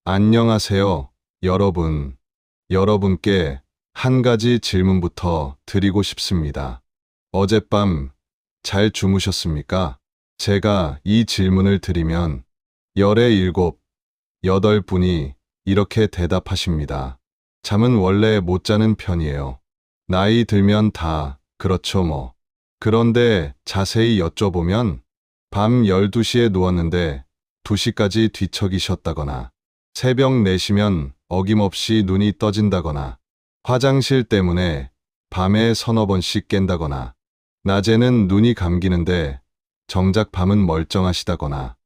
안녕하세요, 여러분. 여러분께 한 가지 질문부터 드리고 싶습니다. 어젯밤 잘 주무셨습니까? 제가 이 질문을 드리면 열의 일곱, 여덟 분이 이렇게 대답하십니다. 잠은 원래 못 자는 편이에요. 나이 들면 다 그렇죠 뭐. 그런데 자세히 여쭤보면 밤 12시에 누웠는데 2시까지 뒤척이셨다거나 새벽 4시면 어김없이 눈이 떠진다거나 화장실 때문에 밤에 서너 번씩 깬다거나 낮에는 눈이 감기는데 정작 밤은 멀쩡하시다거나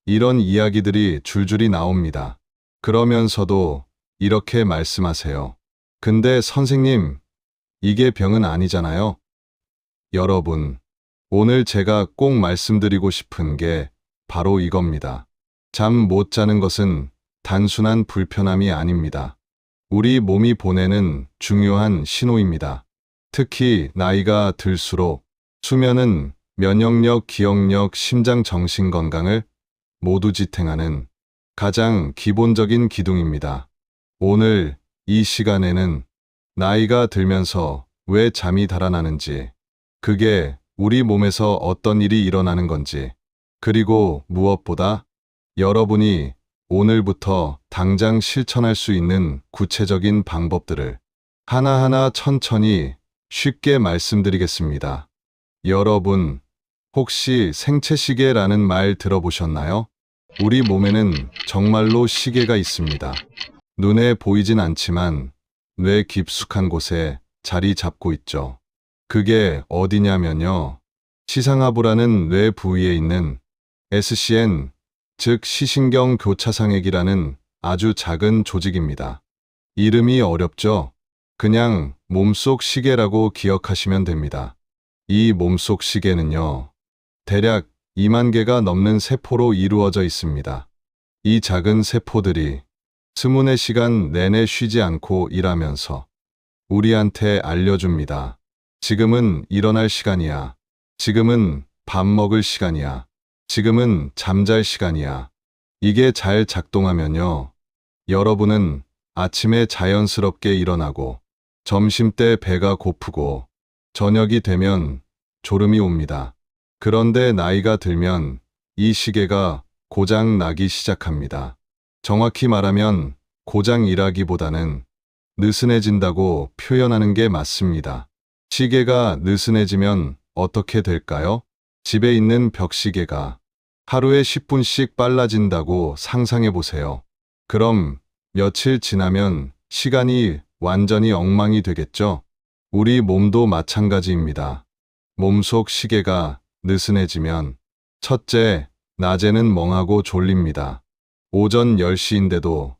이런 이야기들이 줄줄이 나옵니다. 그러면서도 이렇게 말씀하세요. 근데 선생님, 이게 병은 아니잖아요. 여러분, 오늘 제가 꼭 말씀드리고 싶은 게 바로 이겁니다. 잠 못 자는 것은 단순한 불편함이 아닙니다. 우리 몸이 보내는 중요한 신호입니다. 특히 나이가 들수록 수면은 면역력, 기억력, 심장, 정신 건강을 모두 지탱하는 가장 기본적인 기둥입니다. 오늘 이 시간에는 나이가 들면서 왜 잠이 달아나는지, 그게 우리 몸에서 어떤 일이 일어나는 건지, 그리고 무엇보다 여러분이 오늘부터 당장 실천할 수 있는 구체적인 방법들을 하나하나 천천히 쉽게 말씀드리겠습니다. 여러분, 혹시 생체시계라는 말 들어보셨나요? 우리 몸에는 정말로 시계가 있습니다. 눈에 보이진 않지만 뇌 깊숙한 곳에 자리 잡고 있죠. 그게 어디냐면요. 시상하부라는 뇌 부위에 있는 SCN, 즉 시신경 교차상액이라는 아주 작은 조직입니다. 이름이 어렵죠? 그냥 몸속 시계라고 기억하시면 됩니다. 이 몸속 시계는요, 대략 2만 개가 넘는 세포로 이루어져 있습니다. 이 작은 세포들이 24시간 내내 쉬지 않고 일하면서 우리한테 알려줍니다. 지금은 일어날 시간이야. 지금은 밥 먹을 시간이야. 지금은 잠잘 시간이야. 이게 잘 작동하면요. 여러분은 아침에 자연스럽게 일어나고 점심때 배가 고프고 저녁이 되면 졸음이 옵니다. 그런데 나이가 들면 이 시계가 고장 나기 시작합니다. 정확히 말하면 고장이라기보다는 느슨해진다고 표현하는 게 맞습니다. 시계가 느슨해지면 어떻게 될까요? 집에 있는 벽시계가 하루에 10분씩 빨라진다고 상상해 보세요. 그럼 며칠 지나면 시간이 완전히 엉망이 되겠죠? 우리 몸도 마찬가지입니다. 몸속 시계가 느슨해지면 첫째, 낮에는 멍하고 졸립니다. 오전 10시인데도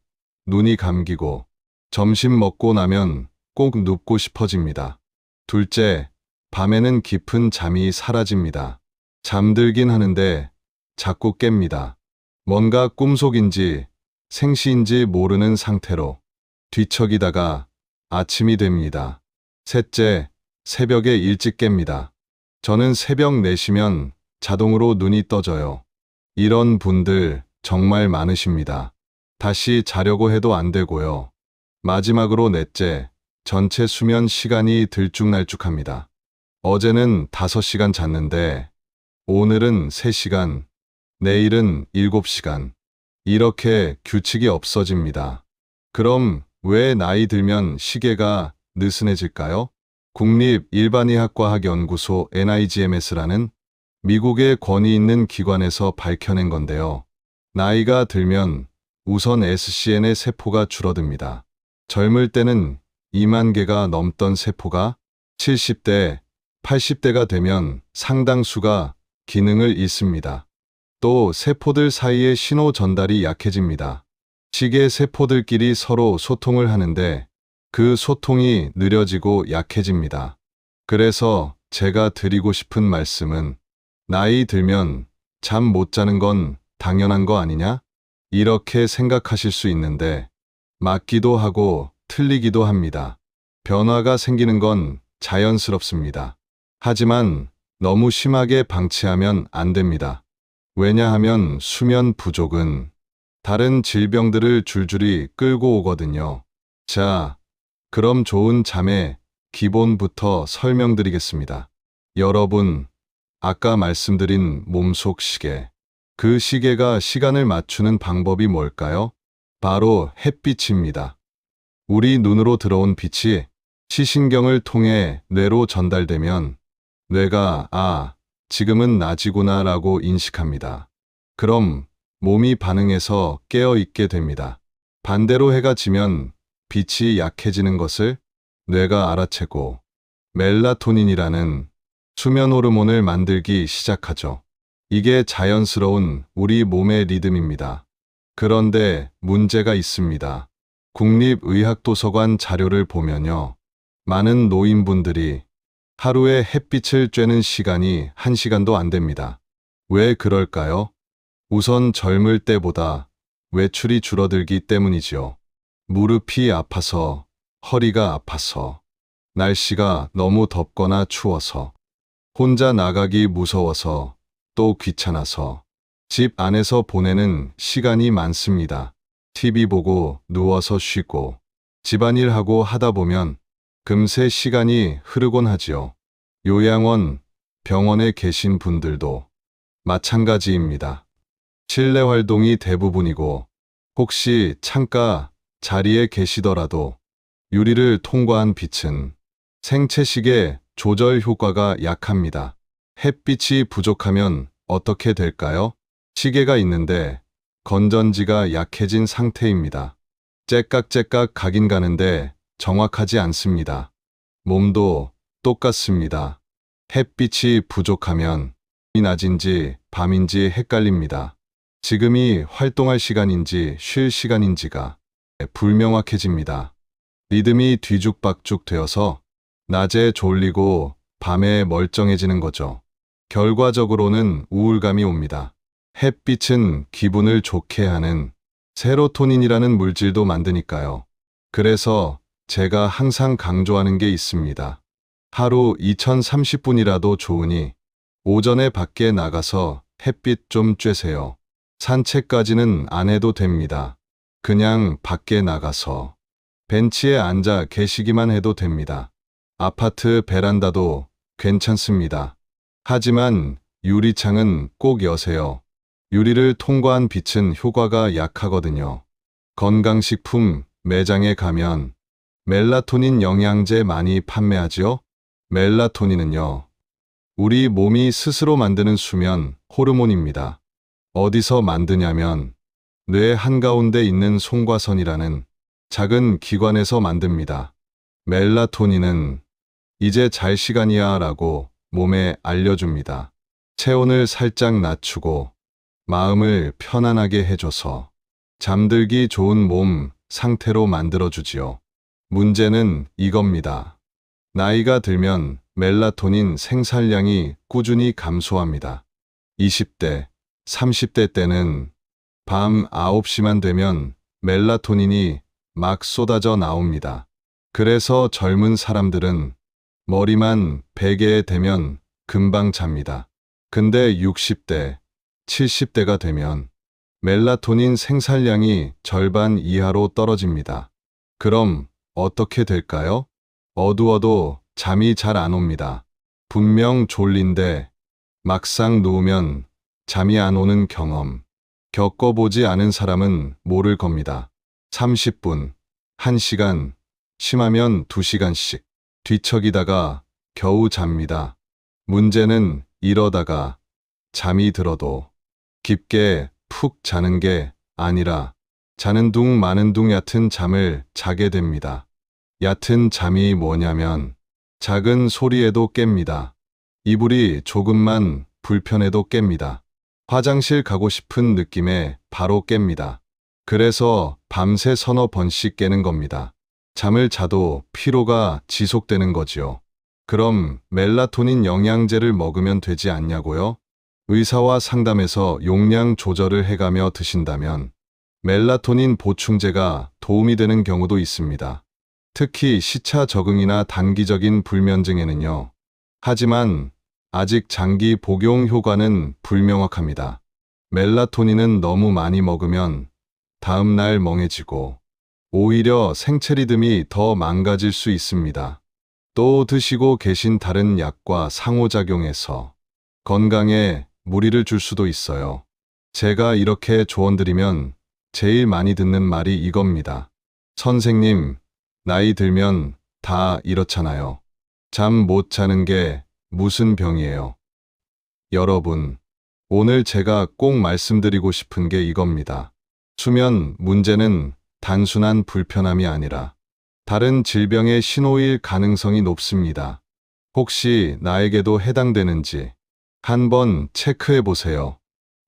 눈이 감기고 점심 먹고 나면 꼭 눕고 싶어집니다. 둘째, 밤에는 깊은 잠이 사라집니다. 잠들긴 하는데 자꾸 깹니다. 뭔가 꿈속인지 생시인지 모르는 상태로 뒤척이다가 아침이 됩니다. 셋째, 새벽에 일찍 깹니다. 저는 새벽 4시면 자동으로 눈이 떠져요. 이런 분들 정말 많으십니다. 다시 자려고 해도 안 되고요. 마지막으로 넷째, 전체 수면 시간이 들쭉날쭉합니다. 어제는 5시간 잤는데 오늘은 3시간, 내일은 7시간. 이렇게 규칙이 없어집니다. 그럼 왜 나이 들면 시계가 느슨해질까요? 국립일반의학과학연구소 NIGMS라는 미국의 권위 있는 기관에서 밝혀낸 건데요. 나이가 들면 우선 SCN의 세포가 줄어듭니다. 젊을 때는 2만 개가 넘던 세포가 70대, 80대가 되면 상당수가 기능을 잃습니다. 또 세포들 사이의 신호 전달이 약해집니다. 시계 세포들끼리 서로 소통을 하는데 그 소통이 느려지고 약해집니다. 그래서 제가 드리고 싶은 말씀은 나이 들면 잠 못 자는 건 당연한 거 아니냐? 이렇게 생각하실 수 있는데 맞기도 하고 틀리기도 합니다. 변화가 생기는 건 자연스럽습니다. 하지만 너무 심하게 방치하면 안 됩니다. 왜냐하면 수면 부족은 다른 질병들을 줄줄이 끌고 오거든요. 자, 그럼 좋은 잠의 기본부터 설명드리겠습니다. 여러분, 아까 말씀드린 몸속 시계. 그 시계가 시간을 맞추는 방법이 뭘까요? 바로 햇빛입니다. 우리 눈으로 들어온 빛이 시신경을 통해 뇌로 전달되면 뇌가 지금은 낮이구나 라고 인식합니다. 그럼 몸이 반응해서 깨어 있게 됩니다. 반대로 해가 지면 빛이 약해지는 것을 뇌가 알아채고 멜라토닌이라는 수면 호르몬을 만들기 시작하죠. 이게 자연스러운 우리 몸의 리듬입니다. 그런데 문제가 있습니다. 국립의학도서관 자료를 보면요. 많은 노인분들이 하루에 햇빛을 쬐는 시간이 1시간도 안 됩니다. 왜 그럴까요? 우선 젊을 때보다 외출이 줄어들기 때문이지요. 무릎이 아파서, 허리가 아파서, 날씨가 너무 덥거나 추워서, 혼자 나가기 무서워서, 또 귀찮아서, 집 안에서 보내는 시간이 많습니다. TV 보고 누워서 쉬고, 집안일하고 하다 보면 금세 시간이 흐르곤 하지요. 요양원, 병원에 계신 분들도 마찬가지입니다. 실내 활동이 대부분이고 혹시 창가 자리에 계시더라도 유리를 통과한 빛은 생체시계 조절 효과가 약합니다. 햇빛이 부족하면 어떻게 될까요? 시계가 있는데 건전지가 약해진 상태입니다. 째깍째깍 가긴 가는데 정확하지 않습니다. 몸도 똑같습니다. 햇빛이 부족하면 낮인지 밤인지 헷갈립니다. 지금이 활동할 시간인지 쉴 시간인지가 불명확해집니다. 리듬이 뒤죽박죽 되어서 낮에 졸리고 밤에 멀쩡해지는 거죠. 결과적으로는 우울감이 옵니다. 햇빛은 기분을 좋게 하는 세로토닌이라는 물질도 만드니까요. 그래서 제가 항상 강조하는 게 있습니다. 하루 2030분이라도 좋으니 오전에 밖에 나가서 햇빛 좀 쬐세요. 산책까지는 안 해도 됩니다. 그냥 밖에 나가서 벤치에 앉아 계시기만 해도 됩니다. 아파트 베란다도 괜찮습니다. 하지만 유리창은 꼭 여세요. 유리를 통과한 빛은 효과가 약하거든요. 건강식품 매장에 가면 멜라토닌 영양제 많이 판매하지요? 멜라토닌은요, 우리 몸이 스스로 만드는 수면 호르몬입니다. 어디서 만드냐면 뇌 한가운데 있는 송과선이라는 작은 기관에서 만듭니다. 멜라토닌은 이제 잘 시간이야 라고 몸에 알려줍니다. 체온을 살짝 낮추고 마음을 편안하게 해줘서 잠들기 좋은 몸 상태로 만들어주지요. 문제는 이겁니다. 나이가 들면 멜라토닌 생산량이 꾸준히 감소합니다. 20대, 30대 때는 밤 9시만 되면 멜라토닌이 막 쏟아져 나옵니다. 그래서 젊은 사람들은 머리만 베게 되면 금방 잡니다. 근데 60대, 70대가 되면 멜라토닌 생산량이 절반 이하로 떨어집니다. 그럼 어떻게 될까요? 어두워도 잠이 잘 안 옵니다. 분명 졸린데 막상 누우면 잠이 안 오는 경험. 겪어보지 않은 사람은 모를 겁니다. 30분, 1시간, 심하면 2시간씩 뒤척이다가 겨우 잡니다. 문제는 이러다가 잠이 들어도 깊게 푹 자는 게 아니라 자는 둥 마는 둥 얕은 잠을 자게 됩니다. 얕은 잠이 뭐냐면 작은 소리에도 깹니다. 이불이 조금만 불편해도 깹니다. 화장실 가고 싶은 느낌에 바로 깹니다. 그래서 밤새 서너 번씩 깨는 겁니다. 잠을 자도 피로가 지속되는 거지요. 그럼 멜라토닌 영양제를 먹으면 되지 않냐고요? 의사와 상담해서 용량 조절을 해가며 드신다면 멜라토닌 보충제가 도움이 되는 경우도 있습니다. 특히 시차 적응이나 단기적인 불면증에는요. 하지만 아직 장기 복용 효과는 불명확합니다. 멜라토닌은 너무 많이 먹으면 다음 날 멍해지고 오히려 생체 리듬이 더 망가질 수 있습니다. 또 드시고 계신 다른 약과 상호작용해서 건강에 무리를 줄 수도 있어요. 제가 이렇게 조언드리면 제일 많이 듣는 말이 이겁니다. 선생님, 나이 들면 다 이렇잖아요. 잠 못 자는 게 무슨 병이에요? 여러분, 오늘 제가 꼭 말씀드리고 싶은 게 이겁니다. 수면 문제는 단순한 불편함이 아니라 다른 질병의 신호일 가능성이 높습니다. 혹시 나에게도 해당되는지 한번 체크해 보세요.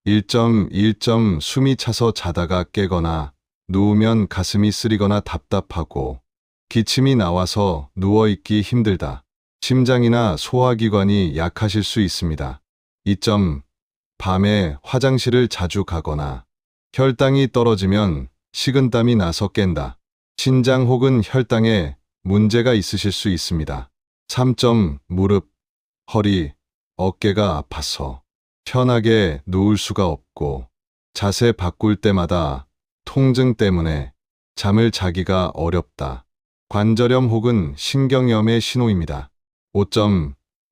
1.1. 숨이 차서 자다가 깨거나 누우면 가슴이 쓰리거나 답답하고 기침이 나와서 누워있기 힘들다. 심장이나 소화기관이 약하실 수 있습니다. 2. 밤에 화장실을 자주 가거나 혈당이 떨어지면 식은땀이 나서 깬다. 신장 혹은 혈당에 문제가 있으실 수 있습니다. 3. 무릎, 허리, 어깨가 아파서 편하게 누울 수가 없고 자세 바꿀 때마다 통증 때문에 잠을 자기가 어렵다. 관절염 혹은 신경염의 신호입니다. 5.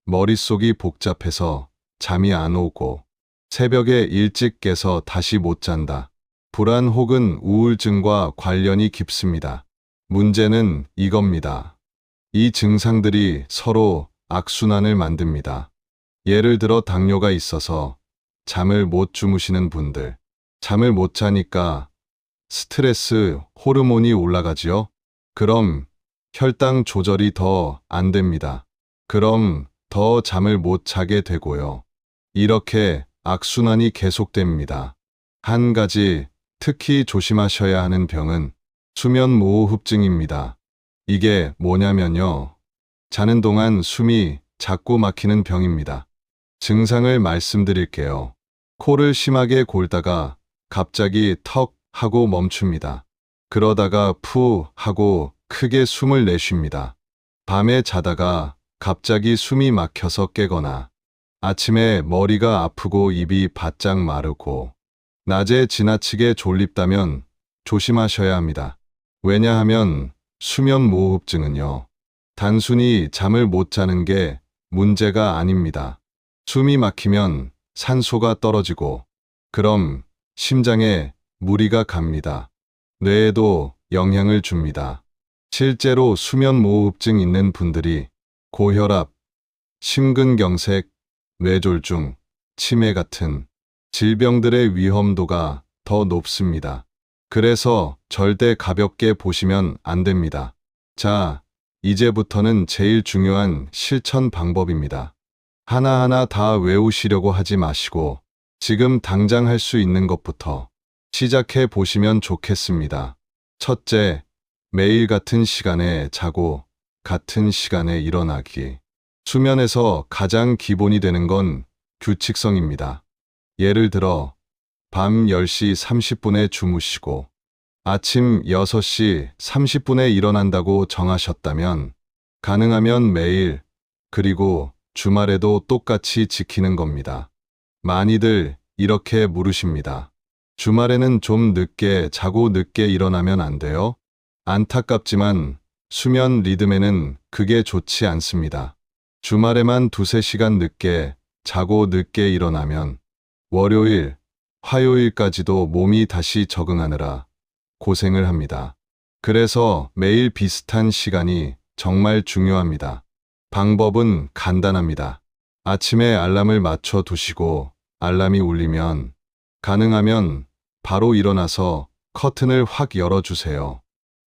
머릿속이 복잡해서 잠이 안 오고 새벽에 일찍 깨서 다시 못 잔다. 불안 혹은 우울증과 관련이 깊습니다. 문제는 이겁니다. 이 증상들이 서로 악순환을 만듭니다. 예를 들어 당뇨가 있어서 잠을 못 주무시는 분들, 잠을 못 자니까 스트레스 호르몬이 올라가지요? 그럼 혈당 조절이 더 안 됩니다. 그럼 더 잠을 못 자게 되고요. 이렇게 악순환이 계속됩니다. 한 가지 특히 조심하셔야 하는 병은 수면무호흡증입니다. 이게 뭐냐면요. 자는 동안 숨이 자꾸 막히는 병입니다. 증상을 말씀드릴게요. 코를 심하게 골다가 갑자기 턱 하고 멈춥니다. 그러다가 푸 하고 크게 숨을 내쉽니다. 밤에 자다가 갑자기 숨이 막혀서 깨거나 아침에 머리가 아프고 입이 바짝 마르고 낮에 지나치게 졸립다면 조심하셔야 합니다. 왜냐하면 수면무호흡증은요. 단순히 잠을 못 자는 게 문제가 아닙니다. 숨이 막히면 산소가 떨어지고 그럼 심장에 무리가 갑니다. 뇌에도 영향을 줍니다. 실제로 수면무호흡증 있는 분들이 고혈압, 심근경색, 뇌졸중, 치매 같은 질병들의 위험도가 더 높습니다. 그래서 절대 가볍게 보시면 안 됩니다. 자, 이제부터는 제일 중요한 실천 방법입니다. 하나하나 다 외우시려고 하지 마시고 지금 당장 할 수 있는 것부터 시작해 보시면 좋겠습니다. 첫째, 매일 같은 시간에 자고 같은 시간에 일어나기. 수면에서 가장 기본이 되는 건 규칙성입니다. 예를 들어 밤 10시 30분에 주무시고 아침 6시 30분에 일어난다고 정하셨다면 가능하면 매일 그리고 주말에도 똑같이 지키는 겁니다. 많이들 이렇게 물으십니다. 주말에는 좀 늦게 자고 늦게 일어나면 안 돼요? 안타깝지만 수면 리듬에는 그게 좋지 않습니다. 주말에만 2~3시간 늦게 자고 늦게 일어나면 월요일, 화요일까지도 몸이 다시 적응하느라 고생을 합니다. 그래서 매일 비슷한 시간이 정말 중요합니다. 방법은 간단합니다. 아침에 알람을 맞춰 두시고 알람이 울리면 가능하면 바로 일어나서 커튼을 확 열어주세요.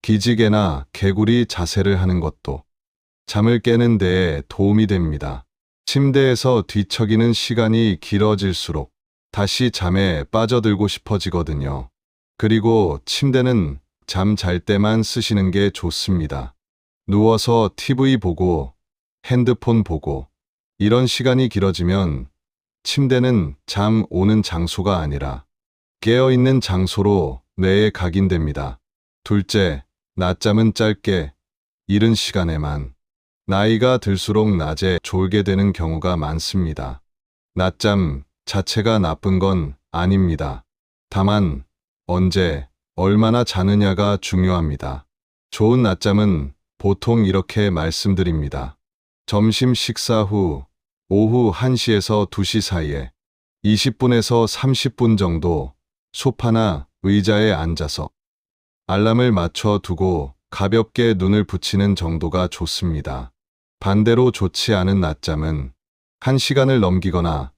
기지개나 개구리 자세를 하는 것도 잠을 깨는 데에 도움이 됩니다. 침대에서 뒤척이는 시간이 길어질수록 다시 잠에 빠져들고 싶어지거든요. 그리고 침대는 잠 잘 때만 쓰시는 게 좋습니다. 누워서 TV 보고 핸드폰 보고 이런 시간이 길어지면 침대는 잠 오는 장소가 아니라 깨어있는 장소로 뇌에 각인됩니다. 둘째, 낮잠은 짧게 이른 시간에만. 나이가 들수록 낮에 졸게 되는 경우가 많습니다. 낮잠 자체가 나쁜 건 아닙니다. 다만 언제, 얼마나 자느냐가 중요합니다. 좋은 낮잠은 보통 이렇게 말씀드립니다. 점심 식사 후 오후 1시에서 2시 사이에 20분에서 30분 정도 소파나 의자에 앉아서 알람을 맞춰 두고 가볍게 눈을 붙이는 정도가 좋습니다. 반대로 좋지 않은 낮잠은 1시간을 넘기거나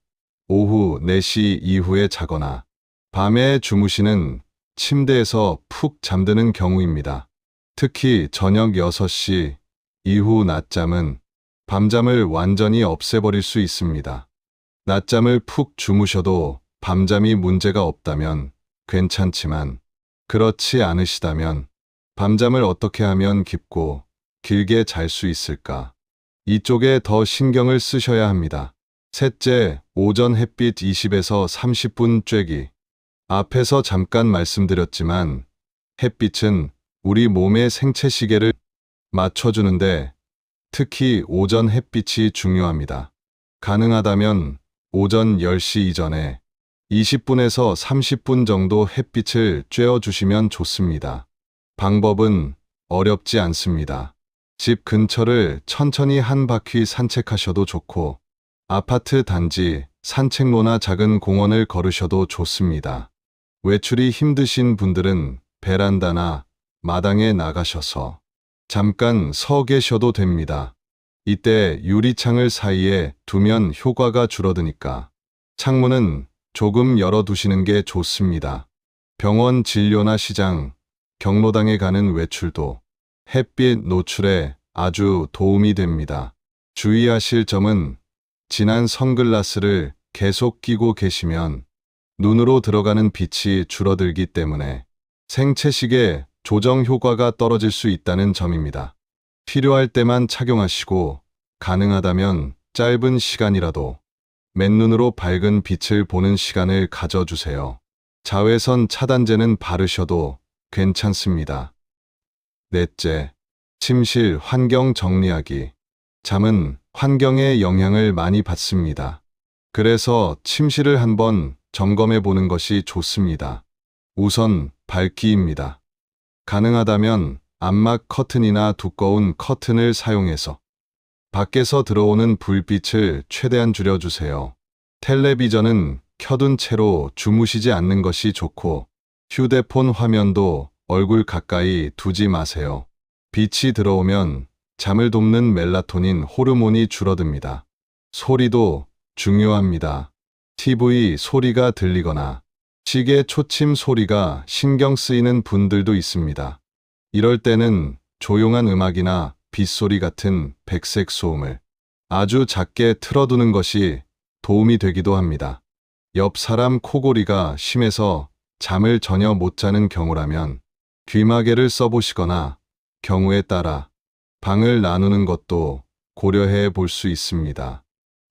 오후 4시 이후에 자거나 밤에 주무시는 침대에서 푹 잠드는 경우입니다. 특히 저녁 6시 이후 낮잠은 밤잠을 완전히 없애버릴 수 있습니다. 낮잠을 푹 주무셔도 밤잠이 문제가 없다면 괜찮지만 그렇지 않으시다면 밤잠을 어떻게 하면 깊고 길게 잘 수 있을까? 이쪽에 더 신경을 쓰셔야 합니다. 셋째, 오전 햇빛 20에서 30분 쬐기. 앞에서 잠깐 말씀드렸지만 햇빛은 우리 몸의 생체 시계를 맞춰주는데 특히 오전 햇빛이 중요합니다. 가능하다면 오전 10시 이전에 20분에서 30분 정도 햇빛을 쬐어주시면 좋습니다. 방법은 어렵지 않습니다. 집 근처를 천천히 한 바퀴 산책하셔도 좋고 아파트 단지 산책로나 작은 공원을 걸으셔도 좋습니다. 외출이 힘드신 분들은 베란다나 마당에 나가셔서 잠깐 서 계셔도 됩니다. 이때 유리창을 사이에 두면 효과가 줄어드니까 창문은 조금 열어두시는 게 좋습니다. 병원 진료나 시장, 경로당에 가는 외출도 햇빛 노출에 아주 도움이 됩니다. 주의하실 점은 진한 선글라스를 계속 끼고 계시면 눈으로 들어가는 빛이 줄어들기 때문에 생체시계 조정 효과가 떨어질 수 있다는 점입니다. 필요할 때만 착용하시고 가능하다면 짧은 시간이라도 맨눈으로 밝은 빛을 보는 시간을 가져주세요. 자외선 차단제는 바르셔도 괜찮습니다. 넷째, 침실 환경 정리하기. 잠은 환경의 영향을 많이 받습니다. 그래서 침실을 한번 점검해 보는 것이 좋습니다. 우선 밝기입니다. 가능하다면 암막 커튼이나 두꺼운 커튼을 사용해서 밖에서 들어오는 불빛을 최대한 줄여주세요. 텔레비전은 켜둔 채로 주무시지 않는 것이 좋고 휴대폰 화면도 얼굴 가까이 두지 마세요. 빛이 들어오면 잠을 돕는 멜라토닌 호르몬이 줄어듭니다. 소리도 중요합니다. TV 소리가 들리거나 시계 초침 소리가 신경 쓰이는 분들도 있습니다. 이럴 때는 조용한 음악이나 빗소리 같은 백색 소음을 아주 작게 틀어두는 것이 도움이 되기도 합니다. 옆 사람 코골이가 심해서 잠을 전혀 못 자는 경우라면 귀마개를 써보시거나 경우에 따라 방을 나누는 것도 고려해 볼 수 있습니다.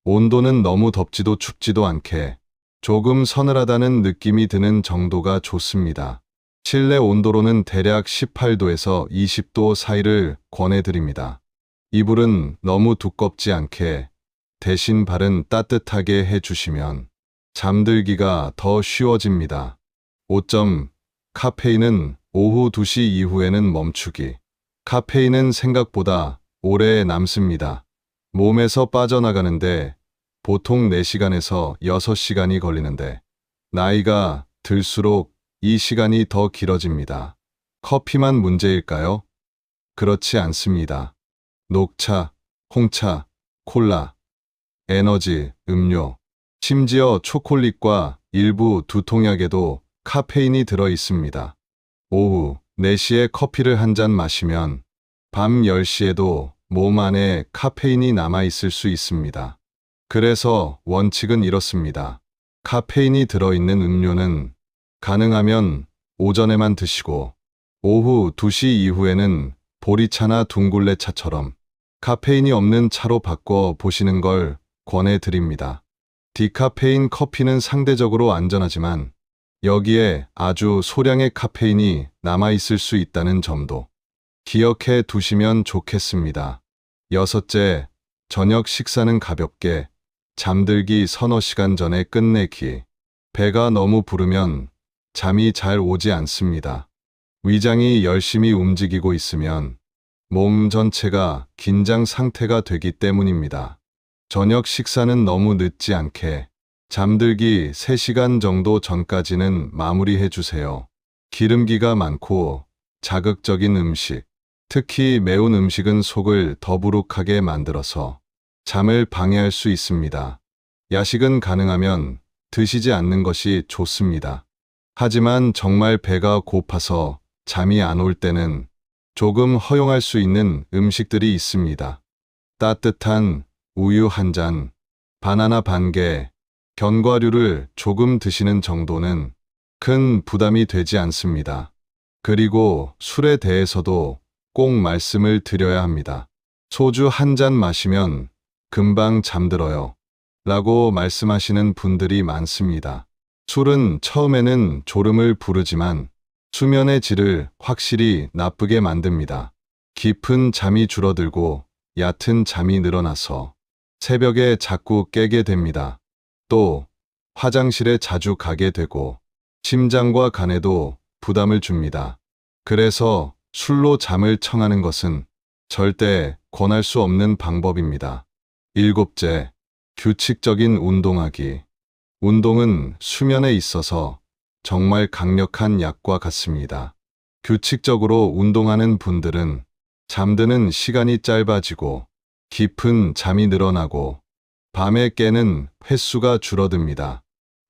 온도는 너무 덥지도 춥지도 않게 조금 서늘하다는 느낌이 드는 정도가 좋습니다. 실내 온도로는 대략 18도에서 20도 사이를 권해드립니다. 이불은 너무 두껍지 않게 대신 발은 따뜻하게 해주시면 잠들기가 더 쉬워집니다. 5점, 카페인은 오후 2시 이후에는 멈추기. 카페인은 생각보다 오래 남습니다. 몸에서 빠져나가는데 보통 4시간에서 6시간이 걸리는데 나이가 들수록 이 시간이 더 길어집니다. 커피만 문제일까요? 그렇지 않습니다. 녹차, 홍차, 콜라, 에너지, 음료, 심지어 초콜릿과 일부 두통약에도 카페인이 들어 있습니다. 오후 4시에 커피를 한 잔 마시면 밤 10시에도 몸 안에 카페인이 남아 있을 수 있습니다. 그래서 원칙은 이렇습니다. 카페인이 들어있는 음료는 가능하면 오전에만 드시고 오후 2시 이후에는 보리차나 둥글레차처럼 카페인이 없는 차로 바꿔 보시는 걸 권해드립니다. 디카페인 커피는 상대적으로 안전하지만 여기에 아주 소량의 카페인이 남아있을 수 있다는 점도 기억해 두시면 좋겠습니다. 6째, 저녁 식사는 가볍게 잠들기 서너 시간 전에 끝내기. 배가 너무 부르면 잠이 잘 오지 않습니다. 위장이 열심히 움직이고 있으면 몸 전체가 긴장 상태가 되기 때문입니다. 저녁 식사는 너무 늦지 않게 잠들기 3시간 정도 전까지는 마무리해 주세요. 기름기가 많고 자극적인 음식, 특히 매운 음식은 속을 더부룩하게 만들어서 잠을 방해할 수 있습니다. 야식은 가능하면 드시지 않는 것이 좋습니다. 하지만 정말 배가 고파서 잠이 안 올 때는 조금 허용할 수 있는 음식들이 있습니다. 따뜻한 우유 한 잔, 바나나 반 개, 견과류를 조금 드시는 정도는 큰 부담이 되지 않습니다. 그리고 술에 대해서도 꼭 말씀을 드려야 합니다. 소주 한 잔 마시면 금방 잠들어요. 라고 말씀하시는 분들이 많습니다. 술은 처음에는 졸음을 부르지만 수면의 질을 확실히 나쁘게 만듭니다. 깊은 잠이 줄어들고 얕은 잠이 늘어나서 새벽에 자꾸 깨게 됩니다. 또 화장실에 자주 가게 되고 심장과 간에도 부담을 줍니다. 그래서 술로 잠을 청하는 것은 절대 권할 수 없는 방법입니다. 7째, 규칙적인 운동하기. 운동은 수면에 있어서 정말 강력한 약과 같습니다. 규칙적으로 운동하는 분들은 잠드는 시간이 짧아지고 깊은 잠이 늘어나고 밤에 깨는 횟수가 줄어듭니다.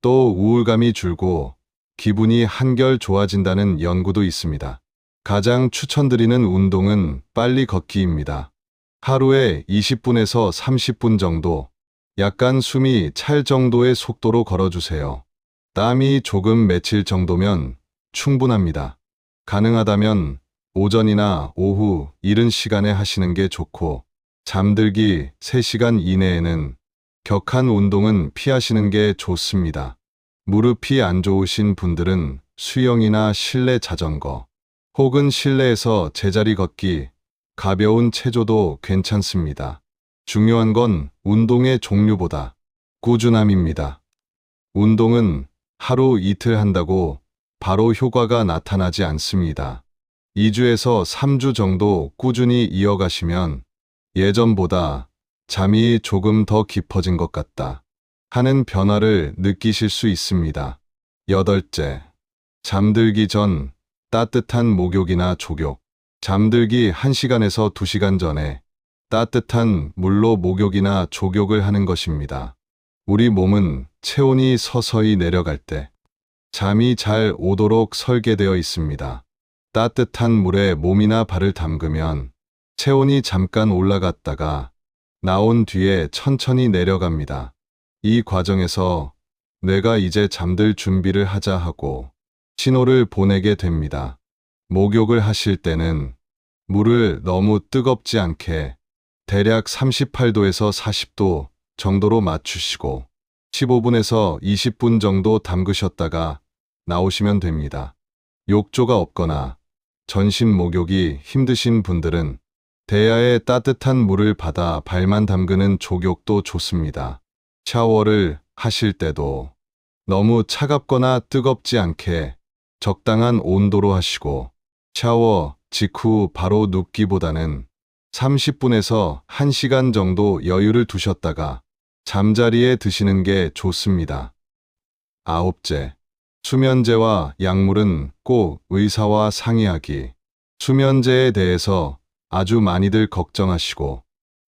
또 우울감이 줄고 기분이 한결 좋아진다는 연구도 있습니다. 가장 추천드리는 운동은 빨리 걷기입니다. 하루에 20분에서 30분 정도, 약간 숨이 찰 정도의 속도로 걸어주세요. 땀이 조금 맺힐 정도면 충분합니다. 가능하다면 오전이나 오후 이른 시간에 하시는 게 좋고, 잠들기 3시간 이내에는 격한 운동은 피하시는 게 좋습니다. 무릎이 안 좋으신 분들은 수영이나 실내 자전거, 혹은 실내에서 제자리 걷기, 가벼운 체조도 괜찮습니다. 중요한 건 운동의 종류보다 꾸준함입니다. 운동은 하루 이틀 한다고 바로 효과가 나타나지 않습니다. 2주에서 3주 정도 꾸준히 이어가시면 예전보다 잠이 조금 더 깊어진 것 같다 하는 변화를 느끼실 수 있습니다. 8째, 잠들기 전 따뜻한 목욕이나 족욕. 잠들기 1시간에서 2시간 전에 따뜻한 물로 목욕이나 족욕을 하는 것입니다. 우리 몸은 체온이 서서히 내려갈 때 잠이 잘 오도록 설계되어 있습니다. 따뜻한 물에 몸이나 발을 담그면 체온이 잠깐 올라갔다가 나온 뒤에 천천히 내려갑니다. 이 과정에서 뇌가 이제 잠들 준비를 하자 하고 신호를 보내게 됩니다. 목욕을 하실 때는 물을 너무 뜨겁지 않게 대략 38도에서 40도 정도로 맞추시고 15분에서 20분 정도 담그셨다가 나오시면 됩니다. 욕조가 없거나 전신 목욕이 힘드신 분들은 대야에 따뜻한 물을 받아 발만 담그는 족욕도 좋습니다. 샤워를 하실 때도 너무 차갑거나 뜨겁지 않게 적당한 온도로 하시고 샤워 직후 바로 눕기보다는 30분에서 1시간 정도 여유를 두셨다가 잠자리에 드시는 게 좋습니다. 9째, 수면제와 약물은 꼭 의사와 상의하기. 수면제에 대해서 아주 많이들 걱정하시고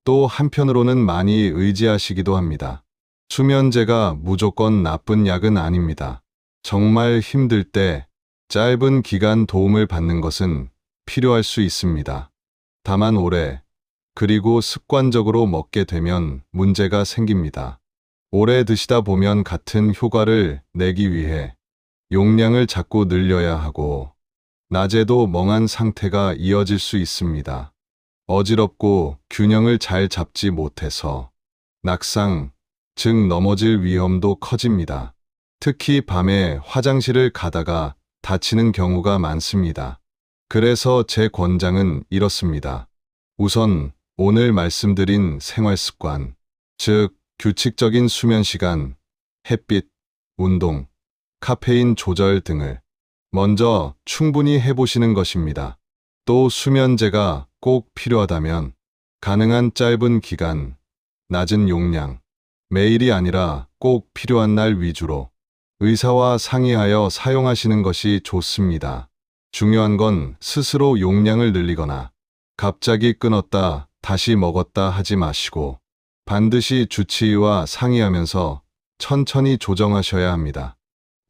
또 한편으로는 많이 의지하시기도 합니다. 수면제가 무조건 나쁜 약은 아닙니다. 정말 힘들 때 짧은 기간 도움을 받는 것은 필요할 수 있습니다. 다만 오래, 그리고 습관적으로 먹게 되면 문제가 생깁니다. 오래 드시다 보면 같은 효과를 내기 위해 용량을 자꾸 늘려야 하고 낮에도 멍한 상태가 이어질 수 있습니다. 어지럽고 균형을 잘 잡지 못해서 낙상, 즉 넘어질 위험도 커집니다. 특히 밤에 화장실을 가다가 다치는 경우가 많습니다. 그래서 제 권장은 이렇습니다. 우선 오늘 말씀드린 생활 습관, 즉 규칙적인 수면 시간, 햇빛, 운동, 카페인 조절 등을 먼저 충분히 해보시는 것입니다. 또 수면제가 꼭 필요하다면 가능한 짧은 기간, 낮은 용량, 매일이 아니라 꼭 필요한 날 위주로 의사와 상의하여 사용하시는 것이 좋습니다. 중요한 건 스스로 용량을 늘리거나 갑자기 끊었다 다시 먹었다 하지 마시고 반드시 주치의와 상의하면서 천천히 조정하셔야 합니다.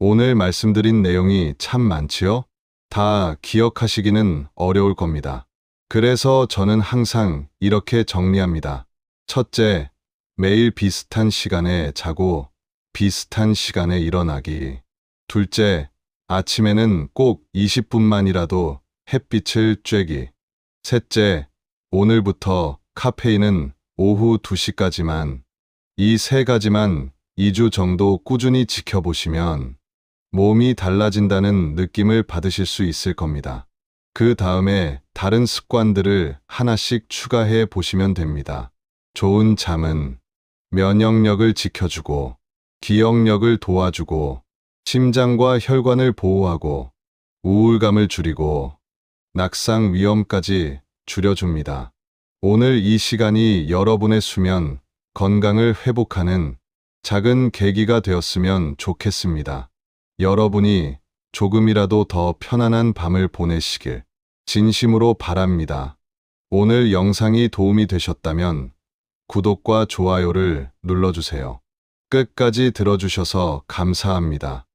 오늘 말씀드린 내용이 참 많지요? 다 기억하시기는 어려울 겁니다. 그래서 저는 항상 이렇게 정리합니다. 첫째, 매일 비슷한 시간에 자고 비슷한 시간에 일어나기. 둘째, 아침에는 꼭 20분만이라도 햇빛을 쬐기. 셋째, 오늘부터 카페인은 오후 2시까지만. 이 세 가지만 2주 정도 꾸준히 지켜보시면 몸이 달라진다는 느낌을 받으실 수 있을 겁니다. 그 다음에 다른 습관들을 하나씩 추가해 보시면 됩니다. 좋은 잠은 면역력을 지켜주고, 기억력을 도와주고, 심장과 혈관을 보호하고, 우울감을 줄이고, 낙상 위험까지 줄여줍니다. 오늘 이 시간이 여러분의 수면, 건강을 회복하는 작은 계기가 되었으면 좋겠습니다. 여러분이 조금이라도 더 편안한 밤을 보내시길 진심으로 바랍니다. 오늘 영상이 도움이 되셨다면 구독과 좋아요를 눌러주세요. 끝까지 들어주셔서 감사합니다.